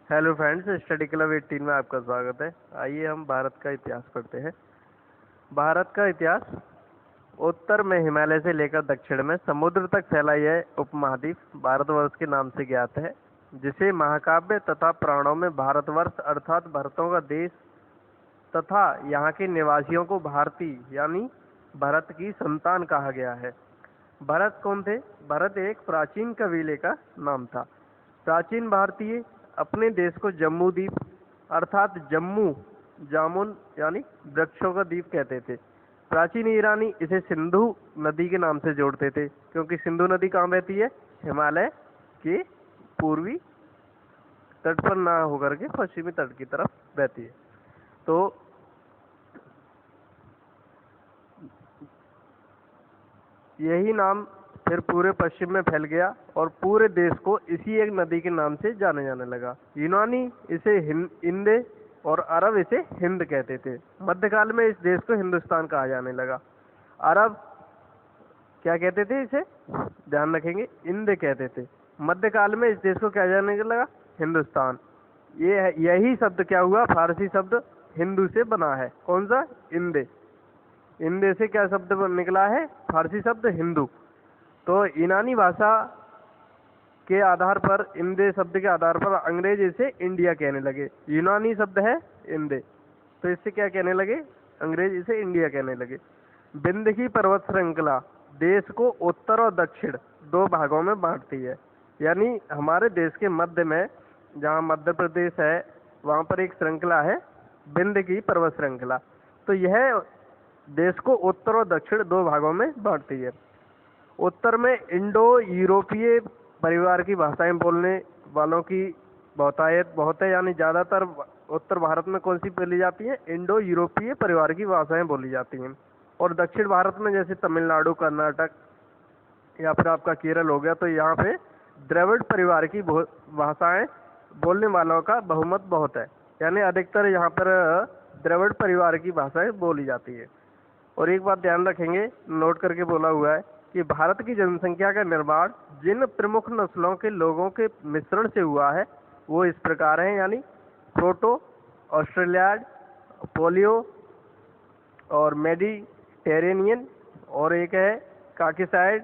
Hello friends, study club 18 में आपका स्वागत है। आइए हम भारत का इतिहास पढ़ते हैं। भारत का इतिहास उत्तर में हिमालय से लेकर दक्षिण में समुद्र तक फैला यह उपमहाद्वीप भारतवर्ष के नाम से ज्ञात है, जिसे महाकाव्य तथा पुराणों में भारतवर्ष अर्थात भरतों का देश तथा यहाँ के निवासियों को भारती यानी भरत की संतान कहा गया है। भरत कौन थे? भरत एक प्राचीन कबीले का नाम था। प्राचीन भारतीय अपने देश को जम्मू द्वीप अर्थात जम्मू जामुन यानी वृक्षों का द्वीप कहते थे। प्राचीन ईरानी इसे सिंधु नदी के नाम से जोड़ते थे, क्योंकि सिंधु नदी कहाँ बहती है? हिमालय के पूर्वी तट पर ना होकर के पश्चिमी तट की तरफ बहती है। तो यही नाम फिर पूरे पश्चिम में फैल गया और पूरे देश को इसी एक नदी के नाम से जाने जाने लगा। यूनानी इसे इंदे और अरब इसे हिंद कहते थे। मध्यकाल में इस देश को हिंदुस्तान कहा जाने लगा। अरब क्या कहते थे? इसे ध्यान रखेंगे, इंदे कहते थे। मध्यकाल में इस देश को क्या जाने लगा? हिंदुस्तान। यही शब्द क्या हुआ? फारसी शब्द हिंदू से बना है। कौन सा? इंदे। इंदे से क्या शब्द निकला है? फारसी शब्द हिंदू। तो यूनानी भाषा के आधार पर, इंदे शब्द के आधार पर अंग्रेज इसे इंडिया कहने लगे। यूनानी शब्द है इंदे, तो इससे क्या कहने लगे? अंग्रेज इसे इंडिया कहने लगे। विंध्य की पर्वत श्रृंखला देश को उत्तर और दक्षिण दो भागों में बांटती है। यानी हमारे देश के मध्य में, जहाँ मध्य प्रदेश है, वहाँ पर एक श्रृंखला है विंध्य की पर्वत श्रृंखला। तो यह देश को उत्तर और दक्षिण दो भागों में बांटती है। उत्तर में इंडो यूरोपीय परिवार की भाषाएं बोलने वालों की बहुतायत बहुत है, यानी ज़्यादातर उत्तर भारत में कौन सी बोली जाती है? इंडो यूरोपीय परिवार की भाषाएं बोली जाती हैं। और दक्षिण भारत में जैसे तमिलनाडु, कर्नाटक या फिर आपका केरल हो गया, तो यहाँ पे द्रविड़ परिवार की भाषाएं बोलने वालों का बहुमत बहुत है, यानी अधिकतर यहाँ पर द्रविड़ परिवार की भाषाएं बोली जाती है। और एक बात ध्यान रखेंगे, नोट करके बोला हुआ है कि भारत की जनसंख्या का निर्माण जिन प्रमुख नस्लों के लोगों के मिश्रण से हुआ है वो इस प्रकार है, यानी प्रोटो, ऑस्ट्रेलियाड, पोलियो और मेडिटेरेनियन, और एक है काकिसाइड,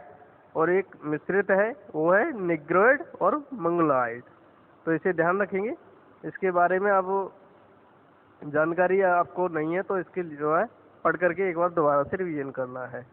और एक मिश्रित है वो है निग्रोइड और मंगोलॉइड। तो इसे ध्यान रखेंगे। इसके बारे में अब जानकारी आपको नहीं है तो इसके जो है पढ़ करके एक बार दोबारा से रिवीजन करना है।